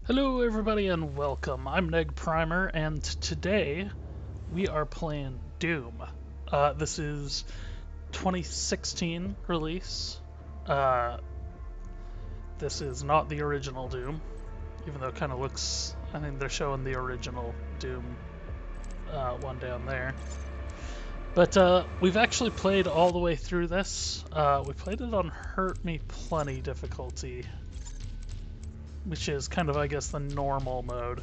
Hello everybody and welcome. I'm NegPrimer and today we are playing Doom. This is 2016 release. This is not the original Doom, even though it kind of looks, I think they're showing the original Doom one down there. But we've actually played all the way through this. We played it on Hurt Me Plenty difficulty, which is kind of, I guess, the normal mode.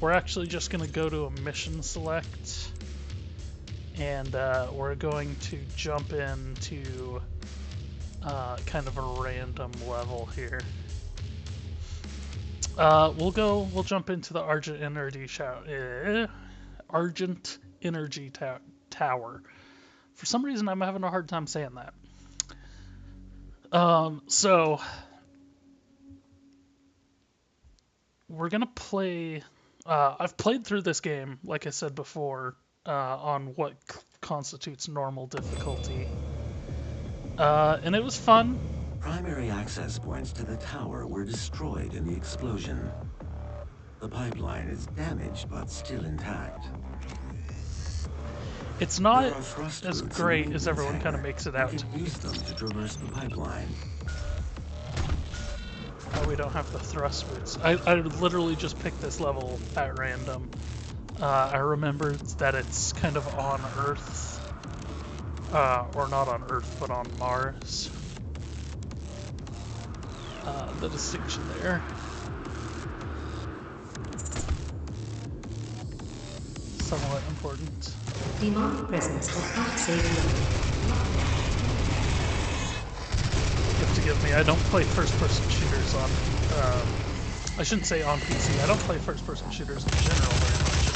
We're actually just going to go to a mission select, and we're going to jump into kind of a random level here. We'll jump into the Argent Energy Tower. For some reason, I'm having a hard time saying that. So we're gonna play. I've played through this game, like I said before, on what constitutes normal difficulty, and it was fun. Primary access points to the tower were destroyed in the explosion. The pipeline is damaged but still intact. It's not as great as everyone kind of makes it out to be. Use them to traverse the pipeline. Oh, we don't have the thrust boots. I literally just picked this level at random. I remembered that it's kind of on Earth. Or not on Earth, but on Mars. The distinction there. Somewhat important. Demonic presence has not saved you. You have to give me, I don't play first-person shooters on, I shouldn't say on PC, I don't play first-person shooters in general very much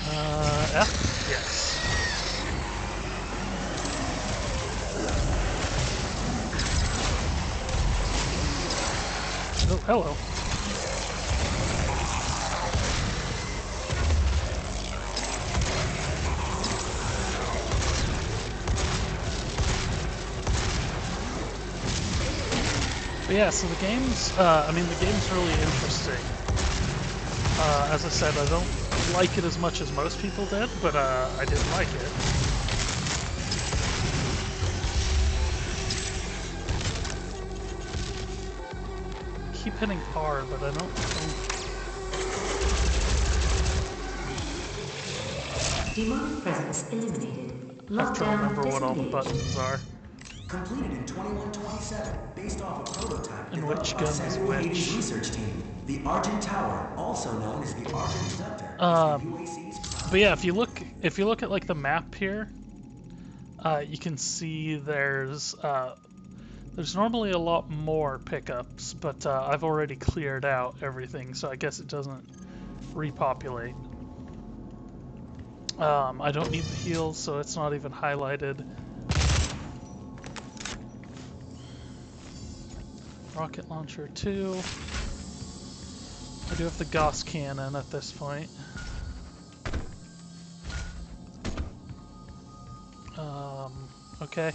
anymore. F? Yes. Oh, hello. But yeah, so the game's, the game's really interesting. As I said, I don't like it as much as most people did, but I did like it. I keep hitting R, but I don't think... Demonic presence eliminated. I have to remember what all the buttons are. Completed in 2127, based off a prototype and which gun is which. Research team, the Argent Tower, also known as the Argent Scepter. But yeah, if you look at like the map here, you can see there's normally a lot more pickups, but I've already cleared out everything, so I guess it doesn't repopulate. I don't need the heals, so it's not even highlighted. Rocket launcher 2. I do have the Gauss cannon at this point. Okay.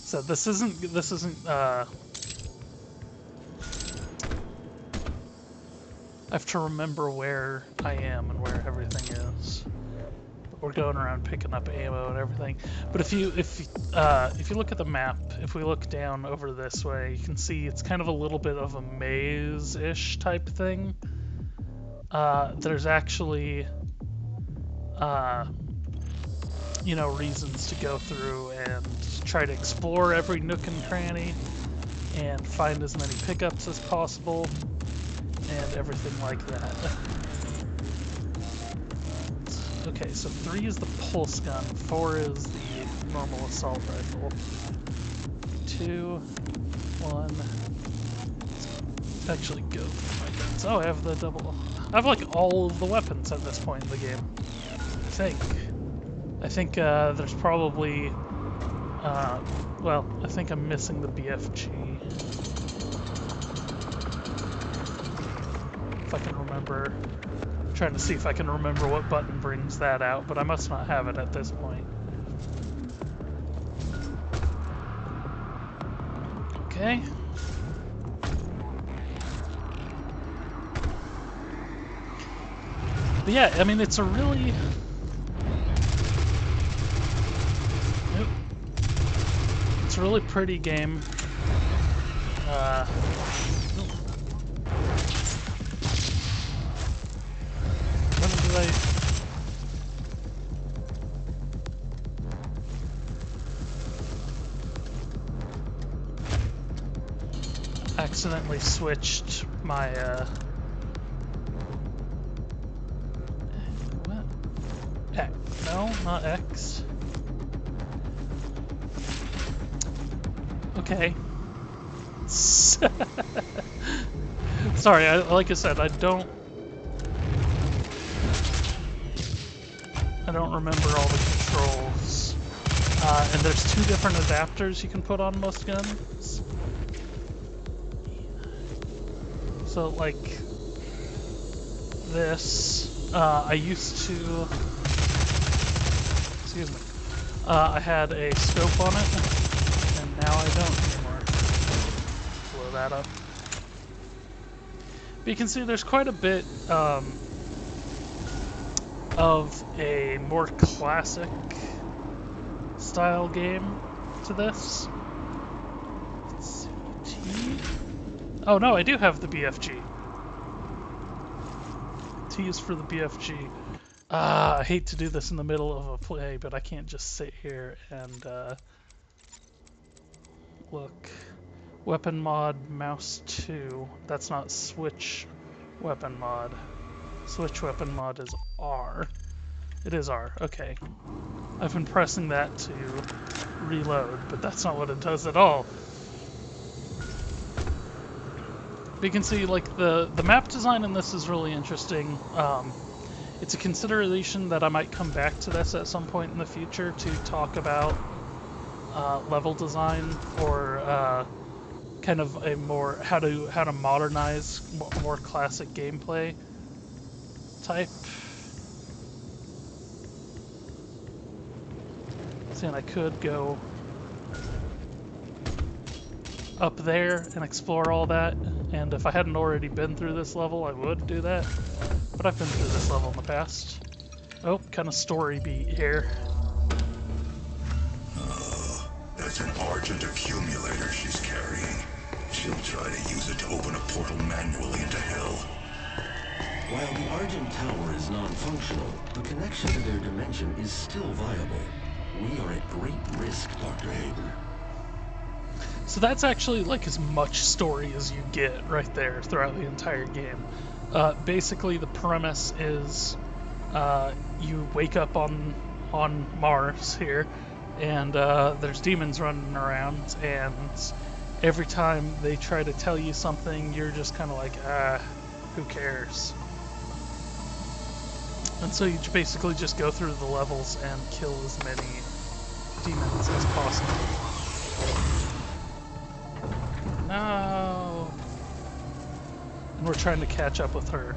So this isn't I have to remember where I am and where everything is. We're going around picking up ammo and everything. But if you look at the map, if we look down over this way, you can see it's kind of a little bit of a maze-ish type thing. There's actually, reasons to go through and try to explore every nook and cranny and find as many pickups as possible and everything like that. Okay, so 3 is the pulse gun, 4 is the normal assault rifle. 2, 1. Let's actually go for my guns. Oh, I have the double. I have like all of the weapons at this point in the game. I think there's probably. Well, I think I'm missing the BFG. If I can remember. Trying to see if I can remember what button brings that out, but I must not have it at this point. Okay. But yeah, I mean, it's a really... Nope. It's a really pretty game. When did I... accidentally switched my, what? X. No, not X. Okay. Sorry, like I said, I don't remember all the controls. And there's 2 different adapters you can put on most guns. So, like, this, I used to, excuse me, I had a scope on it, and now I don't anymore. Blow that up. But you can see there's quite a bit of a more classic style game to this. Let's see, T? Oh no, I do have the BFG. T is for the BFG. I hate to do this in the middle of a play, but I can't just sit here and look. Weapon mod, mouse 2. That's not switch weapon mod. Switch weapon mod is R. It is R, okay. I've been pressing that to reload, but that's not what it does at all. But you can see, like, the map design in this is really interesting. It's a consideration that I might come back to this at some point in the future to talk about level design, or kind of a more how to modernize more classic gameplay type. See, and I could go up there and explore all that, and if I hadn't already been through this level, I would do that. But I've been through this level in the past. Oh, kind of story beat here. That's an Argent accumulator she's carrying. She'll try to use it to open a portal manually into hell. While the Argent Tower is non-functional, the connection to their dimension is still viable. We are at great risk, Dr. Hayden. So that's actually like as much story as you get right there throughout the entire game. Basically, the premise is you wake up on Mars here, and there's demons running around, and every time they try to tell you something, you're just kind of like, who cares? And so you basically just go through the levels and kill as many demons as possible. No! And we're trying to catch up with her.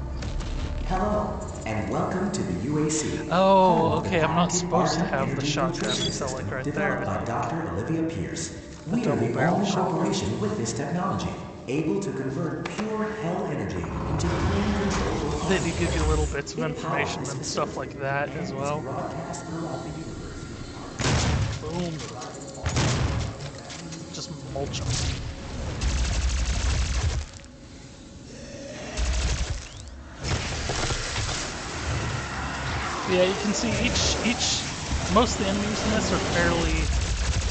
Hello, and welcome to the UAC. Oh, okay, I'm not supposed to have the shotgun, so like right there. Developed by Dr. Olivia Pierce. We are double the barrel only shotgun. corporation with this technology, able to convert pure hell energy into clean, controllable They do give you little bits of information and stuff like that as well. broadcast throughout the universe. Boom. Just mulch them. Yeah, you can see most of the enemies in this are fairly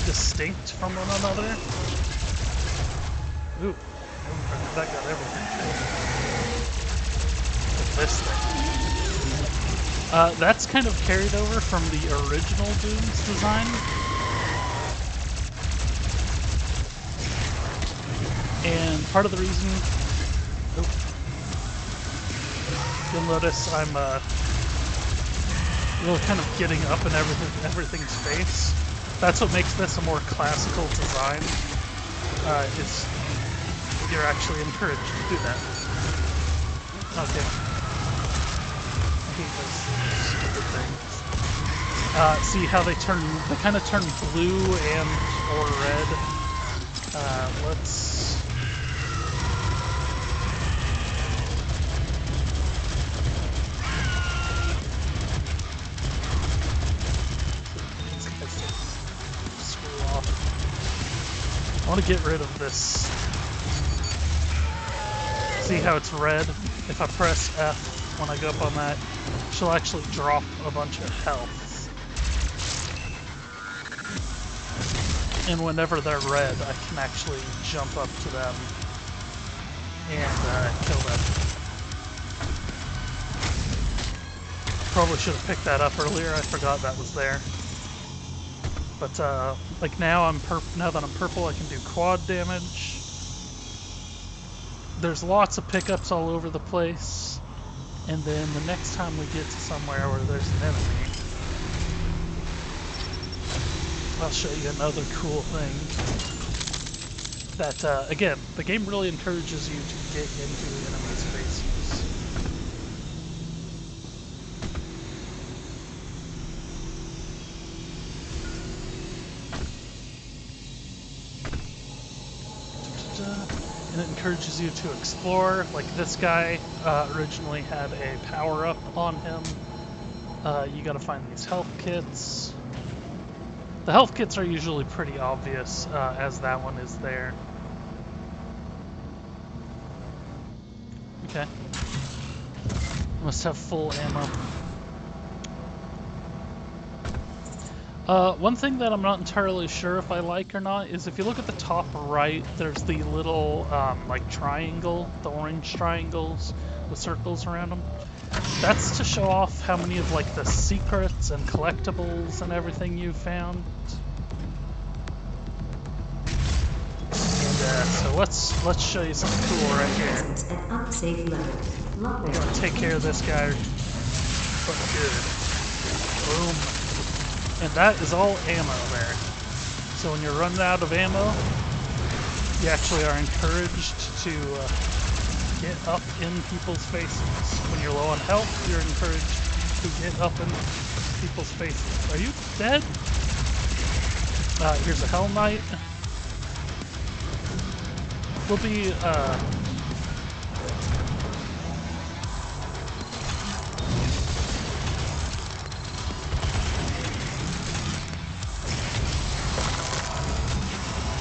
distinct from one another. Ooh, that got everything. This thing. That's kind of carried over from the original Doom's design. And part of the reason, you'll notice I'm really kind of getting up in everything's face. That's what makes this a more classical design. Is you're actually encouraged to do that. Okay. I hate those stupid things. See how they kind of turn blue and or red Let's... Screw off. I want to get rid of this. See how it's red? If I press F when I go up on that, she'll actually drop a bunch of health. And whenever they're red, I can actually jump up to them and kill them. Probably should have picked that up earlier. I forgot that was there. But like now now that I'm purple, I can do quad damage. There's lots of pickups all over the place. And then the next time we get to somewhere where there's an enemy, I'll show you another cool thing that, again, the game really encourages you to get into the enemy's faces. And it encourages you to explore. Like this guy originally had a power-up on him. You gotta find these health kits. The health kits are usually pretty obvious, as that one is there. Okay. Must have full ammo. One thing that I'm not entirely sure if I like or not is if you look at the top right, there's the little, like triangle, the orange triangles with circles around them. That's to show off how many of like the secrets and collectibles and everything you've found. And so let's show you something cool right here. At unsafe levels. We're gonna take care of this guy. But good. Boom. And that is all ammo there. So when you're running out of ammo, you actually are encouraged to get up in people's faces. When you're low on health, you're encouraged to get up in people's faces. Are you dead? Here's a Hell Knight. We'll be,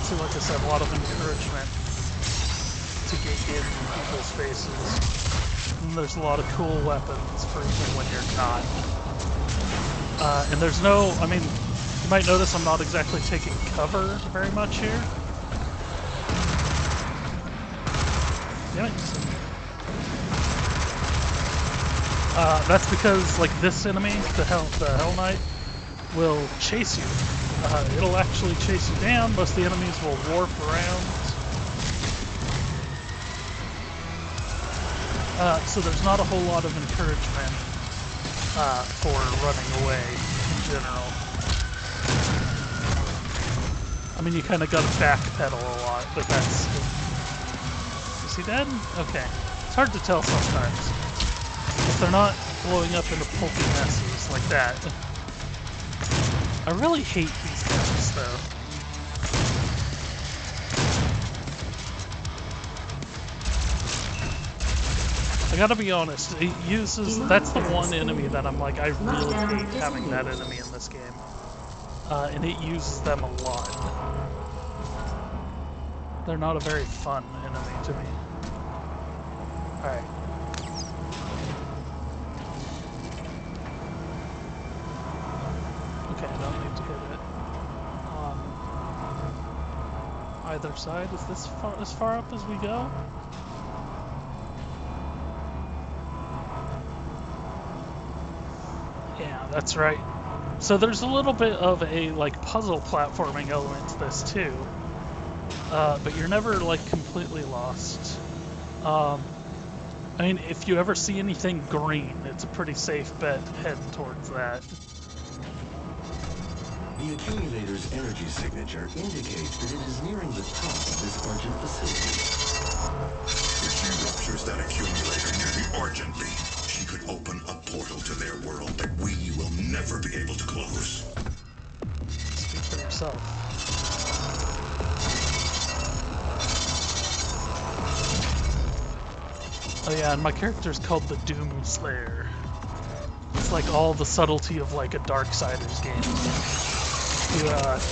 so like I said, a lot of encouragement to get in people's faces. And there's a lot of cool weapons for even when you're not. And there's no, I mean, you might notice I'm not exactly taking cover very much here. Damn it. That's because, like, this enemy, the Hell Knight, will chase you. It'll actually chase you down. Most of the enemies will warp around. So there's not a whole lot of encouragement for running away in general. I mean, you kind of gotta backpedal a lot, but that's... Is he dead? Okay. It's hard to tell sometimes. If they're not blowing up into pulpy messes like that. I really hate these guys, though. I gotta be honest, it uses... That's the one enemy that I'm like, I really hate having that enemy in this game. And it uses them a lot. They're not a very fun enemy to me. Alright. Okay, I don't need to hit it. On either side. Is this as far up as we go? Yeah, that's right. So there's a little bit of a like puzzle platforming element to this too. But you're never like completely lost. I mean, if you ever see anything green, it's a pretty safe bet heading towards that. The accumulator's energy signature indicates that it is nearing the top of this Argent facility. If she ruptures that accumulator near the Argent Lead, she could open a portal to their world that we will never be able to close. Speak for yourself. Oh yeah, and my character's called the Doom Slayer. It's like all the subtlety of like a Darksiders game. If you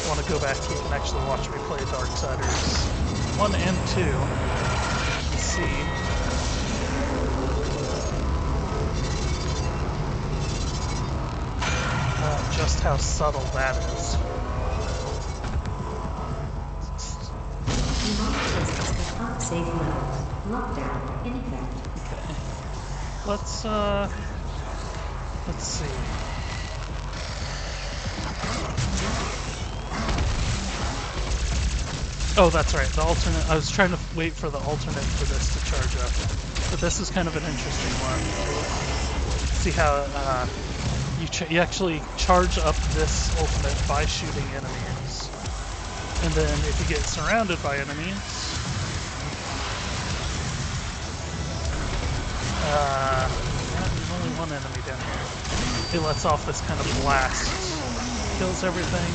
want to go back, you can actually watch me play Darksiders 1 and 2 and see. Just how subtle that is. Unsafe levels. Lockdown in effect. Okay. Let's see. Oh, that's right. The alternate. I was trying to wait for the alternate for this to charge up, but this is kind of an interesting one. See how you actually charge up this ultimate by shooting enemies, and then if you get surrounded by enemies, there's only one enemy down here. It lets off this kind of blast, kills everything.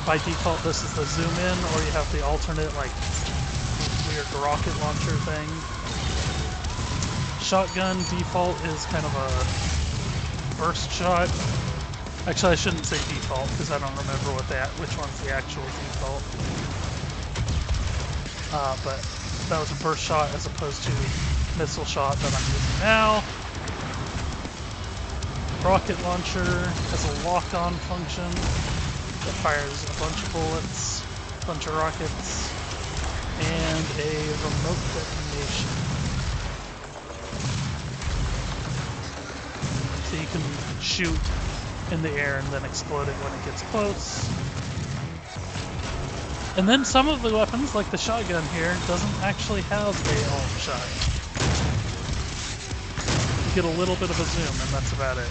By default, this is the zoom in, or you have the alternate, like, weird rocket launcher thing. Shotgun default is kind of a burst shot. Actually, I shouldn't say default, because I don't remember which one's the actual default. But that was a burst shot as opposed to missile shot that I'm using now. Rocket launcher has a lock-on function that fires a bunch of bullets, a bunch of rockets, and a remote detonation. So you can shoot in the air and then explode it when it gets close. And then some of the weapons, like the shotgun here, doesn't actually have a alt shot. You get a little bit of a zoom, and that's about it.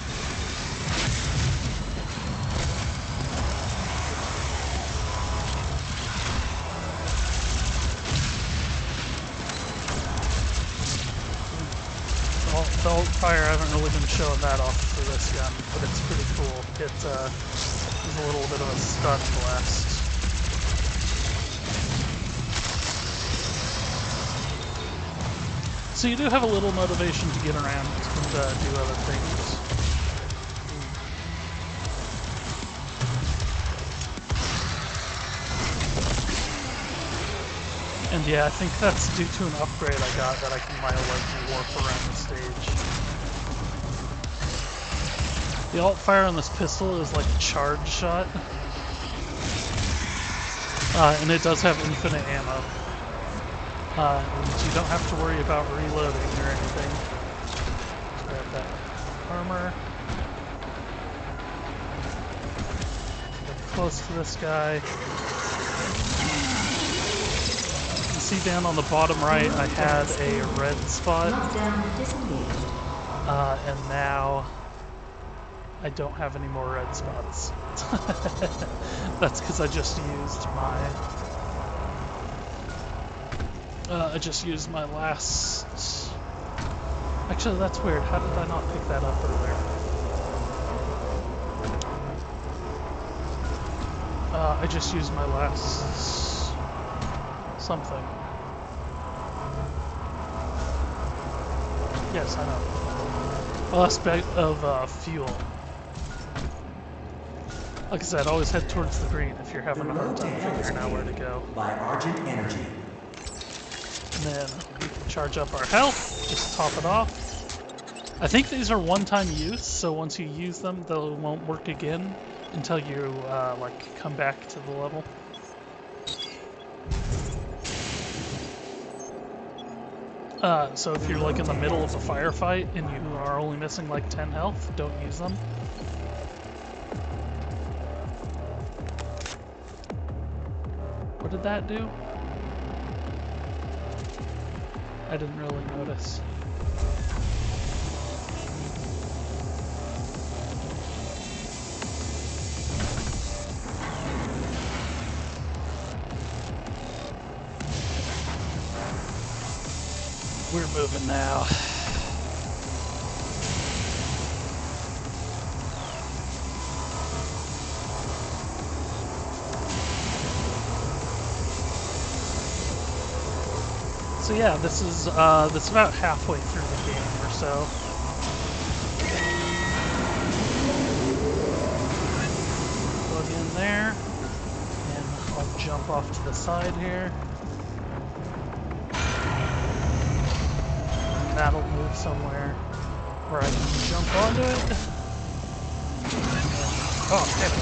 The alt fire, I haven't really been showing that off for this gun, but it's pretty cool. It is a little bit of a stun blast. So you do have a little motivation to get around and do other things. And yeah, I think that's due to an upgrade I got that I can mildly warp around the stage. The alt fire on this pistol is like a charge shot. And it does have infinite ammo. And you don't have to worry about reloading or anything. Let's grab that armor. Get close to this guy. See down on the bottom right, I had a red spot, and now I don't have any more red spots. That's because I just used my last. Actually, that's weird. How did I not pick that up earlier? I just used my last. Something. Yes, I know. My last bag of fuel. Like I said, always head towards the green if you're having a hard time figuring out where to go. By Argent Energy. And then we can charge up our health, just top it off. I think these are one-time use, so once you use them, they won't work again until you like come back to the level. So if you're like in the middle of a firefight and you are only missing like 10 health, don't use them. What did that do? I didn't really notice. We're moving now. So yeah, this is about halfway through the game or so. Plug in there, and I'll jump off to the side here. And that'll move somewhere where I can jump onto it. Oh, hit it.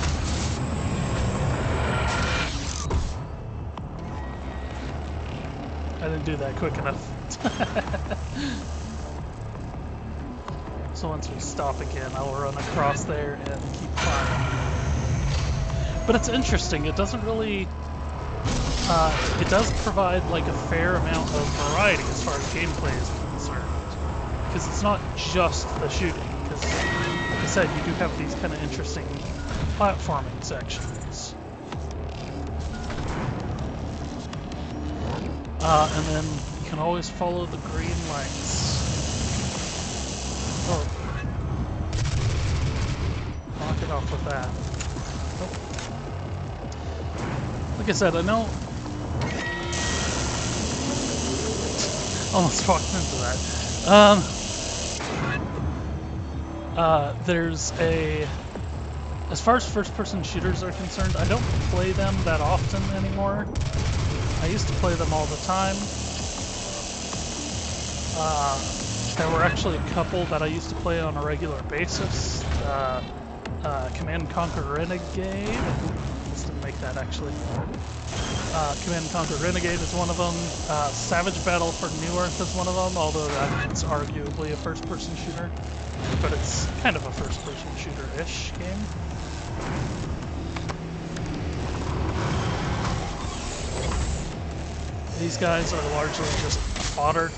I didn't do that quick enough. So once we stop again, I'll run across there and keep climbing. But it's interesting, it doesn't really... it does provide like a fair amount of variety as far as gameplay is concerned. Because it's not just the shooting, because like I said, you do have these kind of interesting platforming sections. And then you can always follow the green lights. Oh. Knock it off with that. Oh. Like I said, I know... Almost walked into that. There's a... As far as first-person shooters are concerned, I don't play them that often anymore. I used to play them all the time. There were actually a couple that I used to play on a regular basis. Command & Conquer Renegade. Let's didn't make that actually. Command & Conquer Renegade is one of them. Savage Battle for New Earth is one of them, although that's arguably a first-person shooter. But it's kind of a first-person shooter-ish game. These guys are largely just fodder.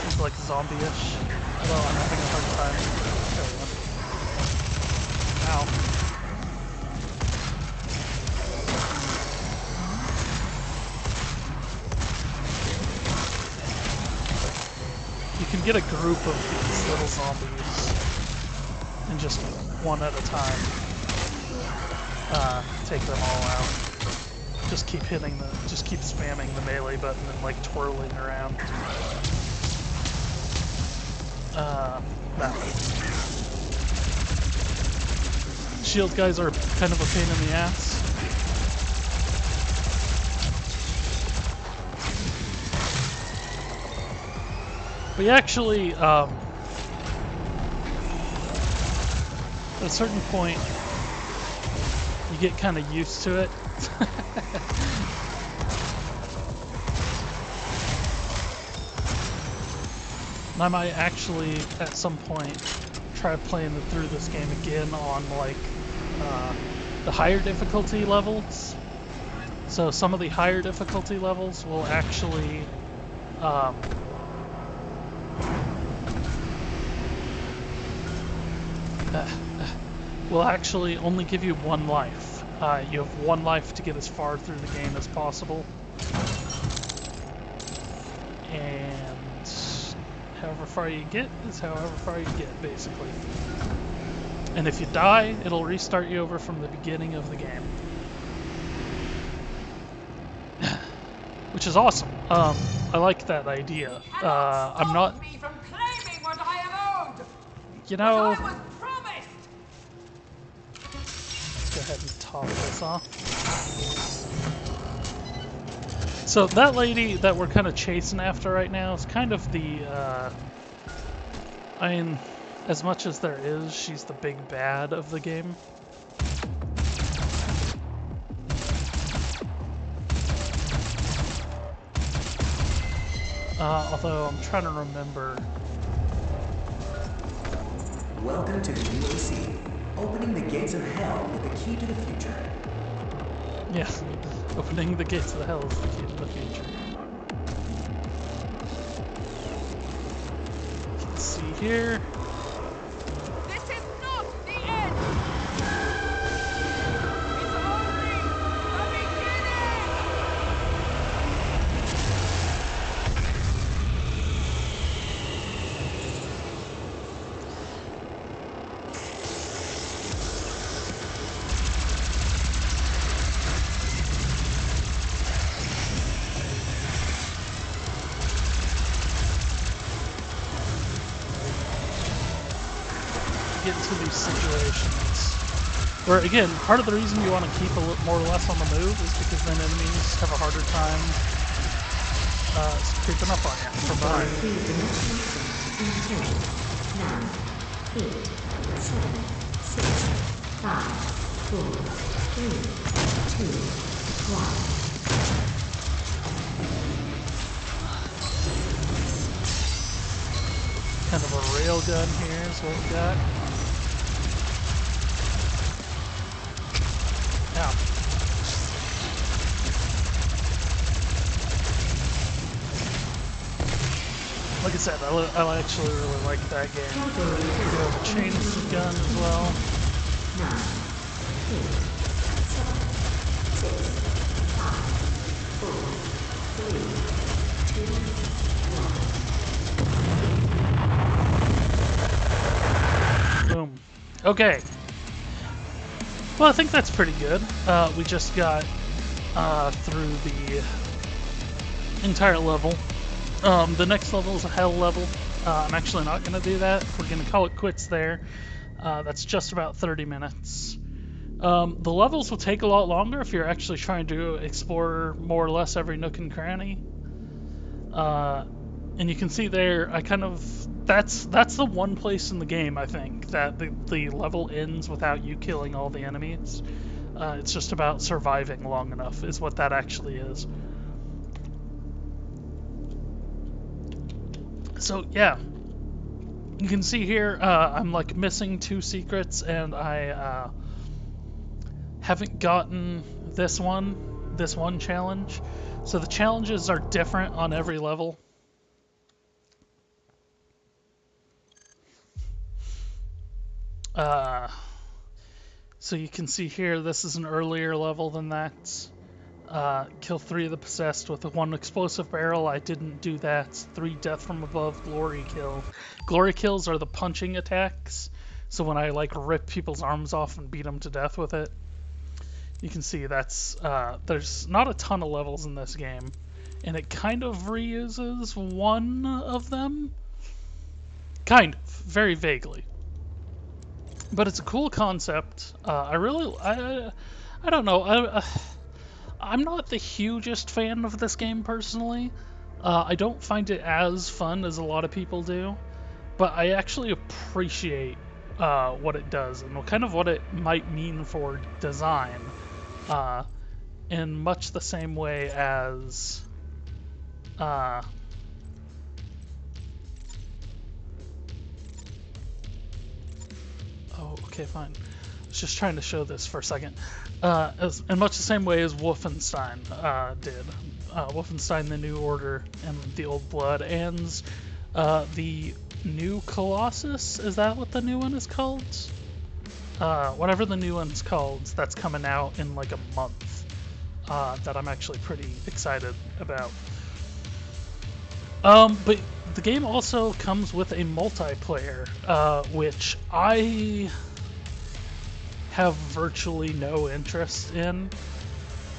It's like zombie-ish. Although I'm having a hard time. There we go. Ow. You can get a group of these little zombies and just one at a time take them all out. Just keep hitting just keep spamming the melee button and like twirling around. That way. Shield guys are kind of a pain in the ass. But you actually, at a certain point, you get kind of used to it. And I might actually, at some point, try playing through this game again on, like, the higher difficulty levels. So some of the higher difficulty levels will actually, only give you one life. You have one life to get as far through the game as possible. And however far you get is however far you get, basically. And if you die, it'll restart you over from the beginning of the game. Which is awesome. I like that idea. I'm not... me from claiming what I am owed. You know... What I was promised. Let's go ahead and top this off. So that lady that we're kind of chasing after right now is kind of the, I mean, as much as there is, she's the big bad of the game. Although I'm trying to remember. Welcome to the UAC, opening the gates of hell with the key to the future. Yeah, opening the gates of the hell is the key to the future. Let's see here. This is not the end. It's only the beginning. into these situations where, again, part of the reason you want to keep more or less on the move is because then enemies have a harder time creeping up on you from behind. 9, 8, 7, 6, 5, 4, 3, 2, 1. Kind of a railgun here is what we got. Ow. Like I said, I actually really like that game. We have a chain gun as well. 9, 8, 7, 6, 5, 4, 3, 2, 1. Boom. Okay. Well, I think that's pretty good. We just got through the entire level. The next level is a hell level. I'm actually not going to do that. We're going to call it quits there. That's just about 30 minutes. The levels will take a lot longer if you're actually trying to explore more or less every nook and cranny. And you can see there, that's the one place in the game, I think, that the level ends without you killing all the enemies. It's just about surviving long enough, is what that actually is. So, yeah. You can see here, I'm like missing 2 secrets, and I haven't gotten this one challenge. So the challenges are different on every level. So you can see here, this is an earlier level than that. Kill 3 of the possessed with 1 explosive barrel. I didn't do that. 3 death from above glory kill. Glory kills are the punching attacks. So when I like rip people's arms off and beat them to death with it. You can see that's, there's not a ton of levels in this game. And it kind of reuses one of them. Kind of, very vaguely. But it's a cool concept. I don't know. I'm not the hugest fan of this game personally. I don't find it as fun as a lot of people do, but I actually appreciate what it does and kind of what it might mean for design, in much the same way as oh, okay, fine. I was just trying to show this for a second. In much the same way as Wolfenstein did. Wolfenstein: The New Order and the Old Blood, and the New Colossus. Is that what the new one is called? Whatever the new one's called, that's coming out in like a month. That I'm actually pretty excited about. But the game also comes with a multiplayer, which I have virtually no interest in.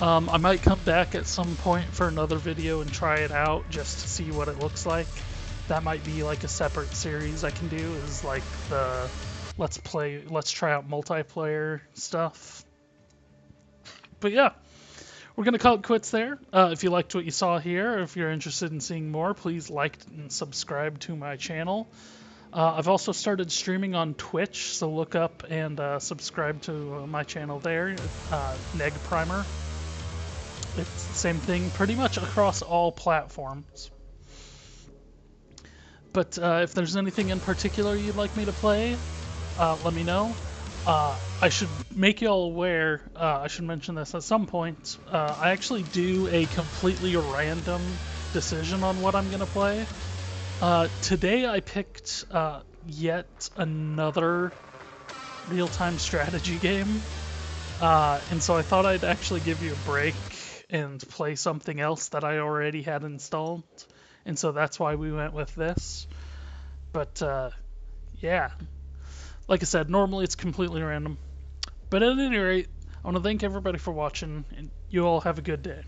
I might come back at some point for another video and try it out just to see what it looks like. That might be like a separate series I can do, is like the let's try out multiplayer stuff. But yeah, we're gonna call it quits there. If you liked what you saw here, or if you're interested in seeing more, please like and subscribe to my channel. I've also started streaming on Twitch, so look up and subscribe to my channel there, NegPrimer. It's the same thing pretty much across all platforms. But if there's anything in particular you'd like me to play, let me know. I should make you all aware, I should mention this at some point, I actually do a completely random decision on what I'm going to play. Today I picked yet another real-time strategy game, and so I thought I'd actually give you a break and play something else that I already had installed, and so that's why we went with this. But yeah, like I said, normally it's completely random. But at any rate, I want to thank everybody for watching, and you all have a good day.